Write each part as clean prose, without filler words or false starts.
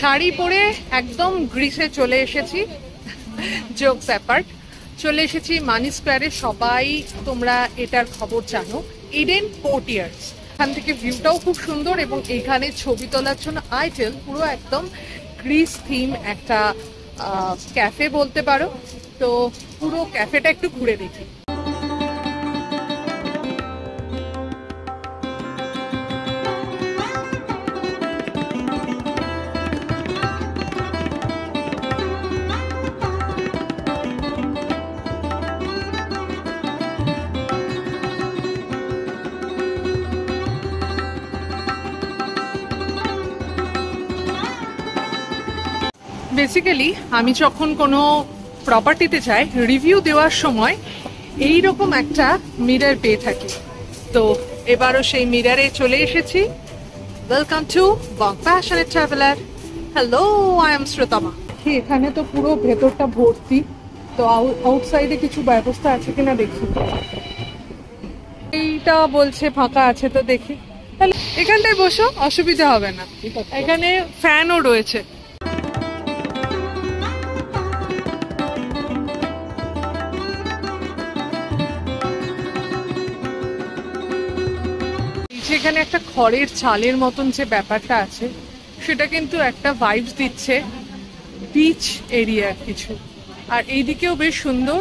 শাড়ি পরে একদম গ্রিসে চলে এসেছি, জোকস অ্যাপার্ট। চলে এসেছি মানি স্কোয়ারে। সবাই তোমরা এটার খবর জানো, ইডেন কোর্টিয়ার্স। এখান থেকে ভিউটাও খুব সুন্দর এবং এখানে ছবি তোলার জন্য আইটেল পুরো একদম গ্রিস থিম একটা ক্যাফে বলতে পারো। তো পুরো ক্যাফেটা একটু ঘুরে দেখি। বেসিক্যালি আমি যখন কোনো প্রপার্টিতে যাই, রিভিউ দেওয়ার সময় এই রকম একটা মিরর পেয়ে থাকি। তো এবারও সেই মিররে চলে এসেছি। Welcome to Bong passionate traveller. Hello, I am Srotama. এখানে তো পুরো ভেতরটা ভর্তি, তো আউটসাইডে কিছু ব্যবস্থা আছে কিনা দেখি। এইটা বলছে ফাঁকা আছে, তো দেখি। তাহলে এখানটায় বসো, অসুবিধা হবে না। এখানে ফ্যানও রয়েছে। এখানে একটা খড়ের চালের মতন যে ব্যাপারটা আছে, সেটা কিন্তু একটা ভাইবস দিচ্ছে বিচ এরিয়া কিছু। আর এইদিকেও বেশ সুন্দর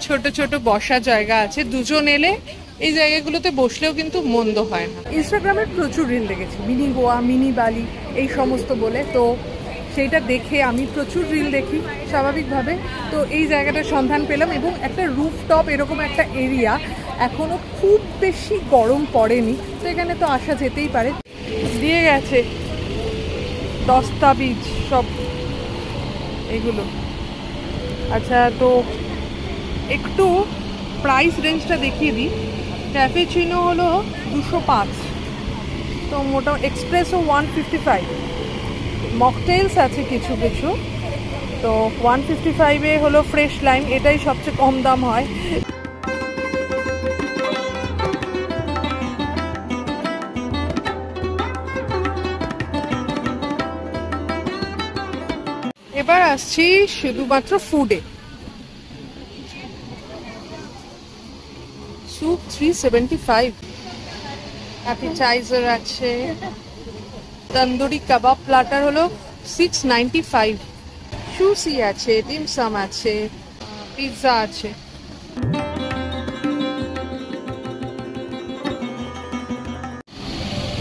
ছোট ছোট বসার জায়গা আছে। দুজন এলে এই জায়গাগুলোতে বসলেও কিন্তু মন্দ হয় না। ইনস্টাগ্রামে প্রচুর রিল দেখেছি, মিনি গোয়া, মিনি বালি, এই সমস্ত বলে। তো সেইটা দেখে আমি প্রচুর রিল দেখি স্বাভাবিকভাবে। তো এই জায়গাটার সন্ধান পেলাম এবং একটা রুফটপ এরকম একটা এরিয়া। এখনো খুব বেশি গরম পড়েনি, তো এখানে তো আসা যেতেই পারে। দিয়ে গেছে দস্তাবিজ সব এগুলো। আচ্ছা, তো একটু প্রাইস রেঞ্জটা দেখিয়ে দিই। ক্যাফেচিনো হলো 205, তো মোটা এক্সপ্রেসও 155, মকটেলস আছে কিছু কিছু। তো 155-এ হলো ফ্রেশ লাইম, এটাই সবচেয়ে কম দাম হয়। এবার আসছি শুধুমাত্র ফুডে। স্যুপ 375, অ্যাপিটাইজার আছে। তন্দুরি কাবাব প্লাটার হলো 695, সুশি আছে, ডিমসাম আছে, পিৎজা আছে।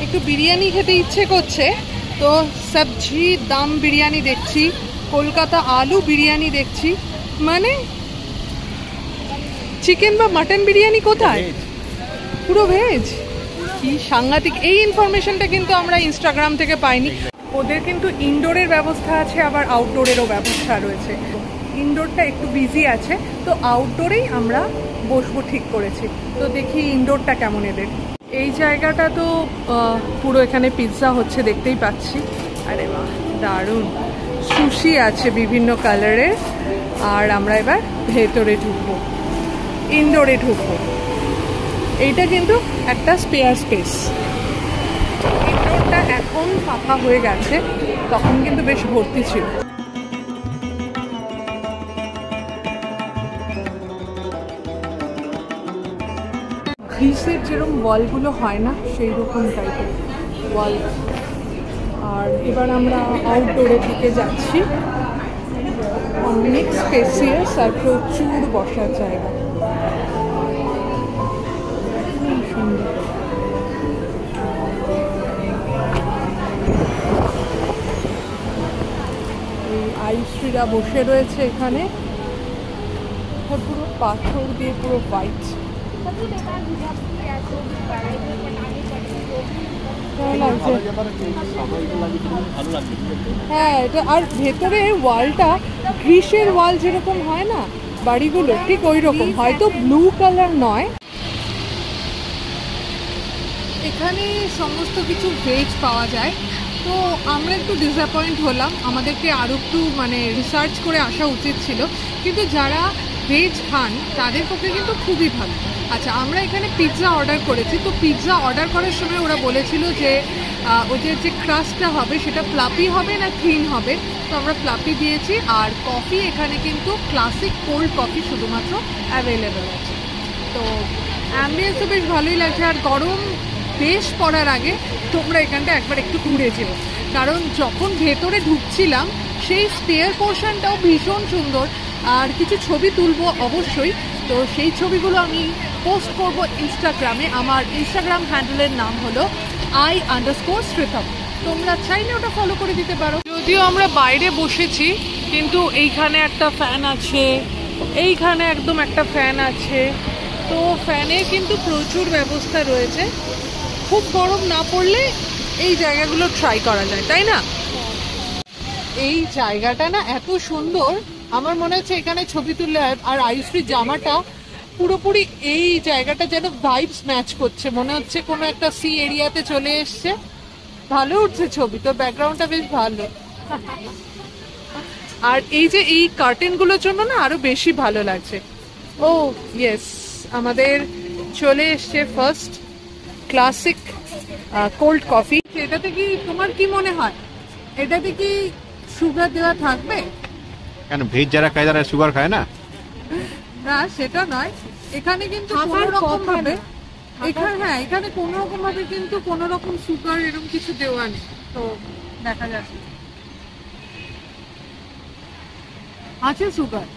একটু বিরিয়ানি খেতে ইচ্ছে করছে, তো সবজি দাম বিরিয়ানি দেখছি, কলকাতা আলু বিরিয়ানি দেখছি। মানে চিকেন বা মাটন বিরিয়ানি কোথায়? পুরো ভেজ। কি সাংঘাতিক! এই ইনফরমেশনটা কিন্তু আমরা ইনস্টাগ্রাম থেকে পাইনি। ওদের কিন্তু ইনডোরের ব্যবস্থা আছে, আবার আউটডোরেরও ব্যবস্থা রয়েছে। ইনডোরটা একটু বিজি আছে, তো আউটডোরেই আমরা বসবো ঠিক করেছি। তো দেখি ইনডোরটা কেমন এদের। এই জায়গাটা তো পুরো এখানে পিৎজা হচ্ছে দেখতেই পাচ্ছি। আরে বাহ, দারুণ! সুশি আছে বিভিন্ন কালারের। আর আমরা এবার ভেতরে ঢুকবো, ইনডোরে ঢুকবো। এইটা কিন্তু একটা স্পেয়ার স্পেস। ইনডোরটা এখন ফাঁকা হয়ে গেছে, তখন কিন্তু বেশ ভর্তি ছিল। গ্রিসের যেরকম ওয়ালগুলো হয় না, সেই রকম টাইপের ওয়াল। আর এবার আমরা আউটডোরের দিকে যাচ্ছি। অনেক স্পেসিয়াস আর প্রচুর বসার জায়গা। সুন্দর। এই আয়ুশ্রীরা বসে রয়েছে এখানে, পুরো পাথর দিয়ে পুরো হোয়াইট। হ্যাঁ, এটা আর ভেতরে ওয়ালটা গ্রিসের ওয়াল যেরকম হয় না বাড়িগুলো, ঠিক ওই রকম, হয়তো ব্লু কালার নয়। এখানে সমস্ত কিছু ভেজ পাওয়া যায়, তো আমরা একটু ডিসঅ্যাপয়েন্ট হলাম। আমাদেরকে আরও একটু রিসার্চ করে আসা উচিত ছিল। কিন্তু যারা ভেজ খান তাদের পক্ষে কিন্তু খুবই ভালো। আচ্ছা, আমরা এখানে পিৎজা অর্ডার করেছি। তো পিৎজা অর্ডার করার সময় ওরা বলেছিল যে ওদের যে ক্রাস্টটা হবে সেটা ফ্লাপি হবে না থিন হবে। তো আমরা ফ্লাপি দিয়েছি। আর কফি এখানে কিন্তু ক্লাসিক কোল্ড কফি শুধুমাত্র অ্যাভেলেবেল আছে। তো অ্যাম্বিয়েন্স তো বেশ ভালোই লাগছে। আর গরম বেশ পড়ার আগে তোমরা এখানটা একবার একটু ঘুরেছিল, কারণ যখন ভেতরে ঢুকছিলাম সেই স্টেয়ার পোর্শনটাও ভীষণ সুন্দর। আর কিছু ছবি তুলবো অবশ্যই। তো সেই ছবিগুলো আমি পোস্ট করব ইনস্টাগ্রামে। আমার ইনস্টাগ্রাম হ্যান্ডেলের নাম হলো I_Sritham। তোমরা চাইলে ওটা ফলো করে দিতে পারো। যদিও আমরা বাইরে বসেছি, কিন্তু এইখানে একটা ফ্যান আছে, এইখানে একদম একটা ফ্যান আছে। তো ফ্যানের কিন্তু প্রচুর ব্যবস্থা রয়েছে। খুব গরম না পড়লে এই জায়গাগুলো ট্রাই করা যায়, তাই না? এই জায়গাটা না এত সুন্দর, আমার মনে হচ্ছে এখানে ছবি তুললে। আর আয়ুশ্রীর জামাটা পুরোপুরি এই জায়গাটা যেন ভাইবস ম্যাচ করছে, মনে হচ্ছে কোনো একটা সি এরিয়াতে চলে এসছে। ভালো উঠছে ছবি, তো ব্যাকগ্রাউন্ডটা বেশ ভালো। আর এই যে এই কার্টেনগুলোর জন্য না আরো বেশি ভালো লাগছে। ও ইয়েস, আমাদের চলে এসছে ফার্স্ট ক্লাসিক কোল্ড কফি। এটাতে কি তোমার কি মনে হয়, এটাতে কি সুগার দেওয়া থাকবে? কেন, ভেজ যারা খায় তারা সুগার খায় না? না, সেটা নয়। এখানে কিন্তু কোনো রকম ভাবে এখানে কোনো রকম ভাবে কিন্তু কোনো রকম সুগার এরকম কিছু দেওয়া নেই। তো দেখা যাচ্ছে আছে সুগার।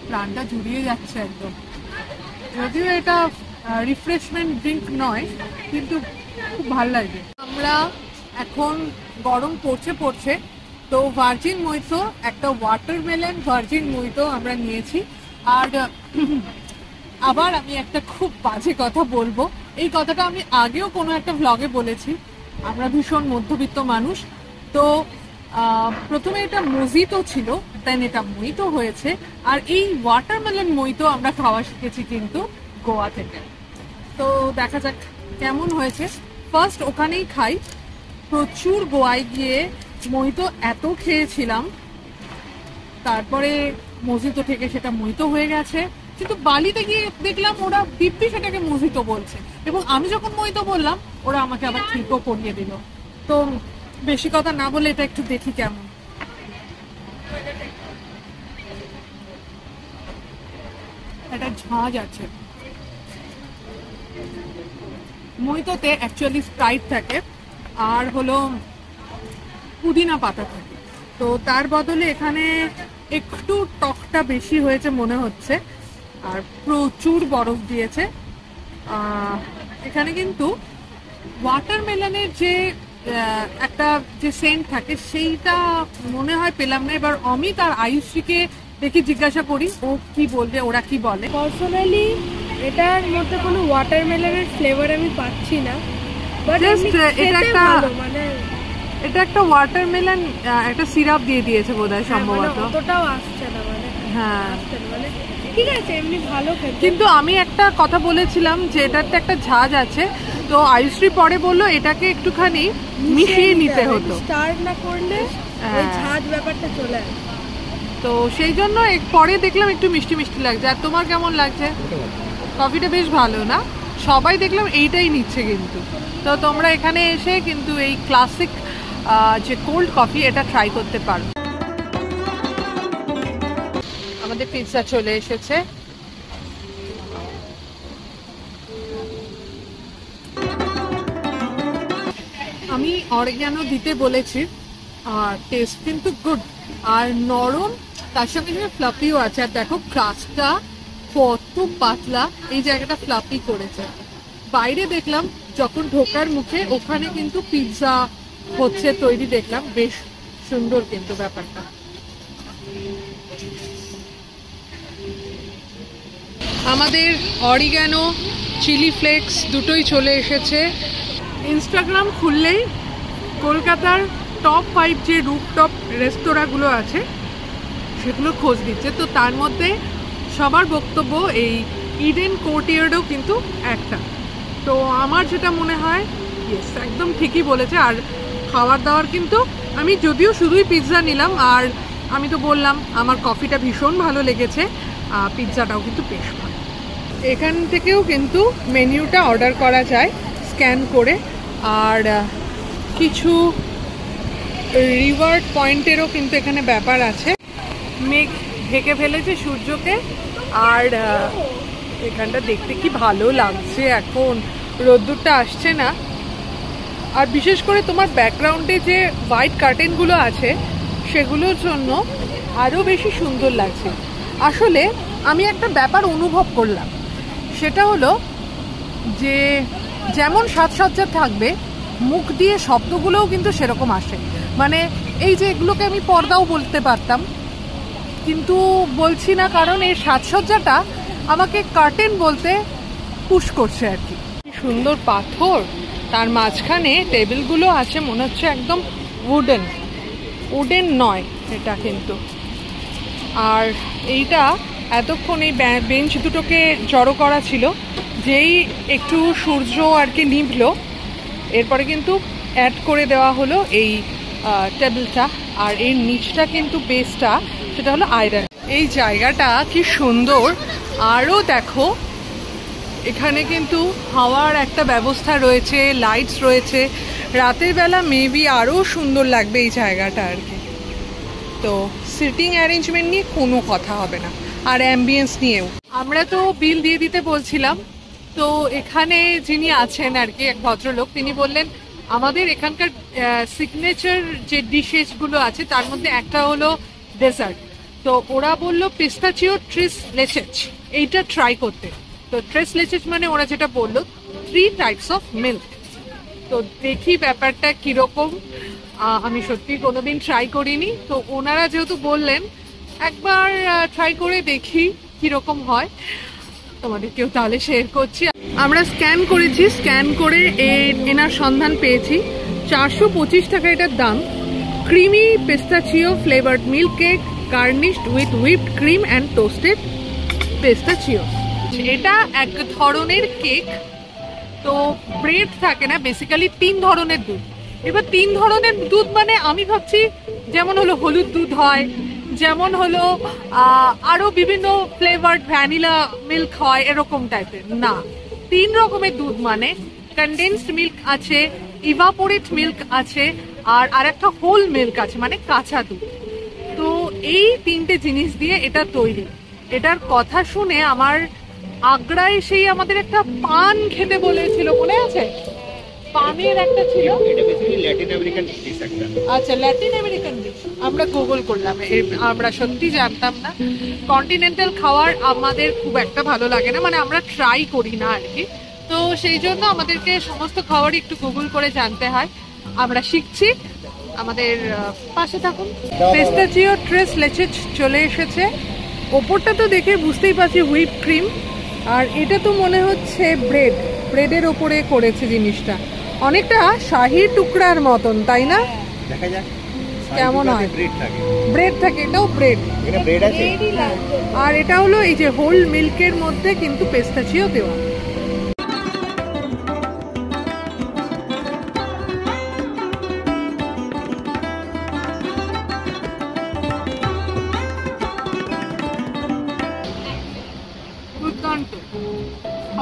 প্রাণটা জুড়িয়ে যাচ্ছে একদম। যদিও এটা রিফ্রেশমেন্ট ড্রিঙ্ক নয়, কিন্তু খুব ভালো লাগে। আমরা এখন গরম পড়ছে, তো ভার্জিন মইতো, একটা ওয়াটারমেলন ভার্জিন মইতো আমরা নিয়েছি। আর আবার আমি একটা খুব বাজে কথা বলবো, এই কথাটা আমি আগেও কোনো একটা ভ্লগে বলেছি। আমরা ভীষণ মধ্যবিত্ত মানুষ। তো প্রথমে এটা মজিতো ছিল, দেন এটা মইতো হয়েছে। আর এই ওয়াটারমেলন মইতো আমরা খাওয়া শিখেছি কিন্তু গোয়া থেকে। তো দেখা যাক কেমন হয়েছে। ফার্স্ট ওখানেই খাই। প্রচুর গোয়ায় গিয়ে মইতো এত খেয়েছিলাম, তারপরে মজিতো থেকে সেটা মইতো হয়ে গেছে। কিন্তু বালিতে গিয়ে দেখলাম ওরা দিব্যি সেটাকে মজিতো বলছে, এবং আমি যখন মইতো বললাম ওরা আমাকে আবার ঠিকও করিয়ে দিল। তো বেশি কথা না বলে এটা একটু দেখি কেমন। একটা ঝাঁজ আছে মইতোতে, অ্যাকচুয়ালি স্প্রাইট থাকে আর হলো পুদিনা পাতা থাকে। তো তার বদলে এখানে একটু টকটা বেশি হয়েছে মনে হচ্ছে, আর প্রচুর বরফ দিয়েছে। এখানে কিন্তু ওয়াটারমেলনের যে একটা যে সেন্ট থাকে সেইটা মনে হয় পেলাম না। এবার অমিত আর আয়ুশ্রীকে দেখি জিজ্ঞাসা করি ও কি বলবে, ওরা কি বলে। পার্সোনালি এটার মধ্যে কোনো ওয়াটারমেলনের ফ্লেভার আমি পাচ্ছি না, বাট এটা একটা মানে এটা একটা ওয়াটারমেলন একটা সিরাপ দিয়ে দিয়েছে বোধহয় সম্ভবত। অতটাও আসছে না, মানে হ্যাঁ মানে ঠিক আছে, এমনি ভালো খেতে। কিন্তু আমি একটা কথা বলেছিলাম যে এটাতে একটা ঝাঁজ আছে। তো আয়ুশ্রী পরে বললো এটাকে একটুখানি মিশিয়ে নিতে হতো, স্টার্ট না করলে ওই ঝাঁজ ব্যাপারটা চলে আসে। তো সেই জন্য পরে দেখলাম একটু মিষ্টি মিষ্টি লাগছে। আর তোমার কেমন লাগছে? কফিটা বেশ ভালো না? সবাই দেখলাম এইটাই নিচ্ছে কিন্তু। তো তোমরা এখানে এসে কিন্তু এই ক্লাসিক যে কোল্ড কফি এটা ট্রাই করতে পারো। আমাদের পিৎজা চলে এসেছে। আমি অরিগ্যানো দিতে বলেছি, আর টেস্ট কিন্তু গুড আর নরম, তার সঙ্গে সঙ্গে ফ্লাফিও আছে। আর দেখো ক্রাস্টটা কত পাতলা, এই জায়গাটা ফ্লাফি করেছে। বাইরে দেখলাম যখন ঢোকার মুখে ওখানে কিন্তু পিৎজা হচ্ছে তৈরি, দেখলাম বেশ সুন্দর কিন্তু ব্যাপারটা। আমাদের অরিগ্যানো চিলি ফ্লেক্স দুটোই চলে এসেছে। ইনস্টাগ্রাম খুললেই কলকাতার টপ 5 যে রুফটপ রেস্তোরাঁগুলো আছে সেগুলো খোঁজ দিচ্ছে। তো তার মধ্যে সবার বক্তব্য এই ইডেন কোর্টিয়ার্ডও কিন্তু একটা। তো আমার যেটা মনে হয় ইয়েস, একদম ঠিকই বলেছে। আর খাবার দাবার কিন্তু আমি যদিও শুধুই পিৎজা নিলাম, আর আমি তো বললাম আমার কফিটা ভীষণ ভালো লেগেছে, পিৎজাটাও কিন্তু বেশ ভালো। এখান থেকেও কিন্তু মেনিউটা অর্ডার করা যায় স্ক্যান করে, আর কিছু রিওয়ার্ড পয়েন্টেরও কিন্তু এখানে ব্যাপার আছে। মেঘ ঢেকে ফেলেছে সূর্যকে, আর এখানটা দেখতে কি ভালো লাগছে, এখন রোদ্দুরটা আসছে না। আর বিশেষ করে তোমার ব্যাকগ্রাউন্ডে যে হোয়াইট কার্টেনগুলো আছে সেগুলোর জন্য আরও বেশি সুন্দর লাগছে। আসলে আমি একটা ব্যাপার অনুভব করলাম, সেটা হলো যে যেমন সাজসজ্জা থাকবে মুখ দিয়ে শব্দগুলোও কিন্তু সেরকম আসে। মানে এই যে এগুলোকে আমি পর্দাও বলতে পারতাম, কিন্তু বলছি না, কারণ এই সাজসজ্জাটা আমাকে কার্টেন বলতে পুশ করছে আর কি। সুন্দর পাথর, তার মাঝখানে টেবিলগুলো আছে মনে হচ্ছে একদম উডেন নয় এটা কিন্তু। আর এইটা এতক্ষণ এই বেঞ্চ দুটোকে জড়ো করা ছিল, যেই একটু সূর্য আর কি নিভলো এরপরে কিন্তু অ্যাড করে দেওয়া হলো এই টেবিলটা। আর এর নিচটা কিন্তু বেসটা সেটা হলো আয়রন। এই জায়গাটা কি সুন্দর। আরও দেখো এখানে কিন্তু হাওয়ার একটা ব্যবস্থা রয়েছে, লাইটস রয়েছে। রাতের বেলা মেবি আরও সুন্দর লাগবে এই জায়গাটা আর কি। তো সিটিং অ্যারেঞ্জমেন্ট নিয়ে কোনো কথা হবে না, আর অ্যাম্বিয়েন্স নিয়েও। আমরা তো বিল দিয়ে দিতে বলছিলাম, তো এখানে যিনি আছেন আর কি এক ভদ্রলোক, তিনি বললেন আমাদের এখানকার সিগনেচার যে ডিশেসগুলো আছে তার মধ্যে একটা হলো ডেজার্ট। তো ওরা বললো পিস্তাচিও ট্রেস লেচেস, এইটা ট্রাই করতে। তো ট্রেস লেচেস মানে ওরা যেটা বললো 3 টাইপস অফ মিল্ক। তো দেখি ব্যাপারটা কীরকম, আমি সত্যি কোনোদিন ট্রাই করিনি। তো ওনারা যেহেতু বললেন একবার ট্রাই করে দেখি কীরকম হয়, তোমাদেরকেও তাহলে শেয়ার করছি। আমরা স্ক্যান করেছি, স্ক্যান করে এনার সন্ধান পেয়েছি। 425 টাকা এটার দাম। Creamy pistachio flavoured milk cake garnished with whipped cream and toasted pistachio. এটা এক ধরনের কেক। তো ব্রেড থাকে না, বেসিক্যালি 3 ধরনের দুধ। এবার 3 ধরনের দুধ মানে আমি ভাবছি যেমন হলো হলুদ দুধ হয়, যেমন হলো আরো বিভিন্ন ফ্লেভার্ড ভ্যানিলা মিল্ক হয়, এরকম টাইপের না। 3 রকমের দুধ মানে কনডেন্সড মিল্ক আছে, ইভাপোরেট মিল্ক আছে, আর আরেকটা হোল মিল্ক আছে মানে কাঁচা দুধ। তো এই 3টে জিনিস দিয়ে এটা তৈরি। এটার কথা শুনে আমার আগ্রায় সেই আমাদের একটা পান খেতে বলেছিল, মনে আছে? পানের একটা ছিল। এটা বেসিক্যালি ল্যাটিন আমেরিকান ডিশ একটা। আচ্ছা, ল্যাটিন আমেরিকান ডিশ। আমরা গুগল করলাম, আমরা সত্যি জানতাম না। কন্টিনেন্টাল খাবার আমাদের খুব একটা ভালো লাগে না, মানে আমরা ট্রাই করি না আর কি। তো সেই জন্য আমাদেরকে সমস্ত খাবারই একটু গুগল করে জানতে হয়। আমরা শিখছি, আমাদের পাশে থাকুন। পিস্তাচিও ট্রেস লেচেস চলে এসেছে। ওপরটা তো দেখে বুঝতেই পারছি হুইপ ক্রিম, আর এটা তো মনে হচ্ছে ব্রেডের ওপরে করেছে জিনিসটা। অনেকটা শাহী টুকরার মতন, তাই না? দেখা যাক কেমন হয়। ব্রেড থাকে, এটাও ব্রেড। এটা ব্রেড আছে। আর এটা হলো এই যে হোল মিল্কের মধ্যে কিন্তু পিস্তাচিও দেওয়া।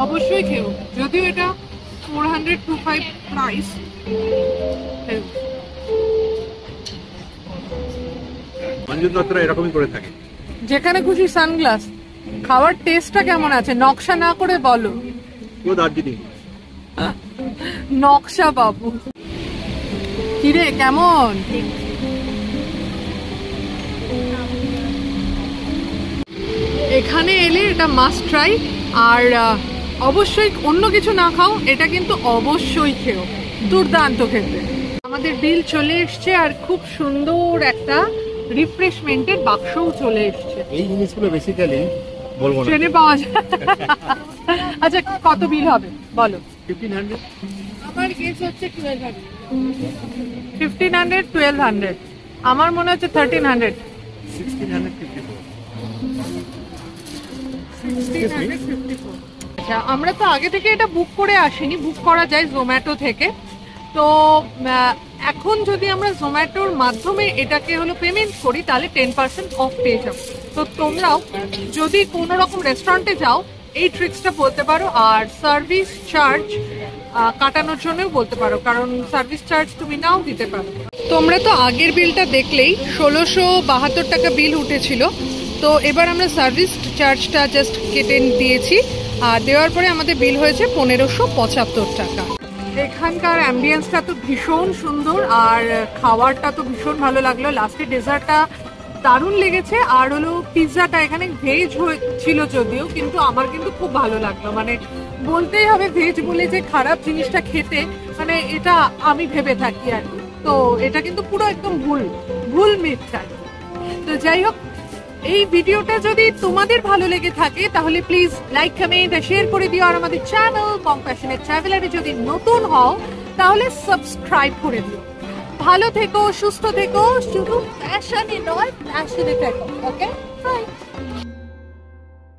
অবশ্যই খেও, যদিও এটা 425 প্রাইস। মঞ্জুর দত্তরা এরকমই করে থাকে, যেখানে খুশি সানগ্লাস। খাওয়ার টেস্টটা কেমন আছে নকশা না করে বলো। ও দার্জিলিং নকশা বাবু। কিরে কেমন? এখানে এলে এটা মাস্ট ট্রাই। আর অবশ্যই অন্য কিছু না খাও, এটা কিন্তু অবশ্যই খেও, দুর্দান্ত খেতে। আমাদের বিল চলে এসছে, আর খুব সুন্দর একটা রিফ্রেশমেন্টের বাক্সও চলে এসছে। এই জিনিসগুলো বেসিক্যালি বলবো না, ট্রেনে পাওয়া যায়। আচ্ছা, কত বিল হবে বলো? 1500। আমার গেস হচ্ছে 1200। 1500, 1200। আমার মনে হচ্ছে 1300। 1654। আচ্ছা, আমরা তো আগে থেকে এটা বুক করে আসিনি, বুক করা যায় জোম্যাটো থেকে। তো এখন যদি আমরা জোম্যাটোর মাধ্যমে এটাকে হলো পেমেন্ট করি তাহলে 10% অফ পেয়ে যাবো। তো তোমরাও যদি কোনো রকম রেস্টুরেন্টে যাও এই ট্রিক্সটা বলতে পারো, আর সার্ভিস চার্জ কাটানোর জন্যও বলতে পারো, কারণ সার্ভিস চার্জ তুমি নাও দিতে পারো। তোমরা তো আগের বিলটা দেখলেই 1672 টাকা বিল উঠেছিল। তো এবার আমরা সার্ভিস চার্জটা জাস্ট কেটে দিয়েছি, আর দেওয়ার পরে আমাদের বিল হয়েছে 1575 টাকা। এখানকার অ্যাম্বিয়েন্সটা তো ভীষণ সুন্দর, আর খাবারটা তো ভীষণ ভালো লাগলো। লাস্টে ডেজার্টটা দারুণ লেগেছে, আর হলো পিৎজাটা এখানে ভেজ ছিল যদিও, কিন্তু আমার কিন্তু খুব ভালো লাগলো। মানে বলতেই হবে ভেজ বলে যে খারাপ জিনিসটা খেতে, মানে এটা আমি ভেবে থাকি আর কি। তো এটা কিন্তু পুরো একদম ভুল মিথ্যা। তো যাই হোক, এই ভিডিওটা যদি তোমাদের ভালো লেগে থাকে তাহলে প্লিজ লাইক, কমেন্ট আর শেয়ার করে দিও। আর আমাদের চ্যানেল কম্প্যাশনেট ট্রাভেলারে যদি নতুন হও তাহলে সাবস্ক্রাইব করে দিও। ভালো থেকো, সুস্থ থেকো, শুধু প্যাশনে নয় প্যাশনে থেকো। ওকে, বাই।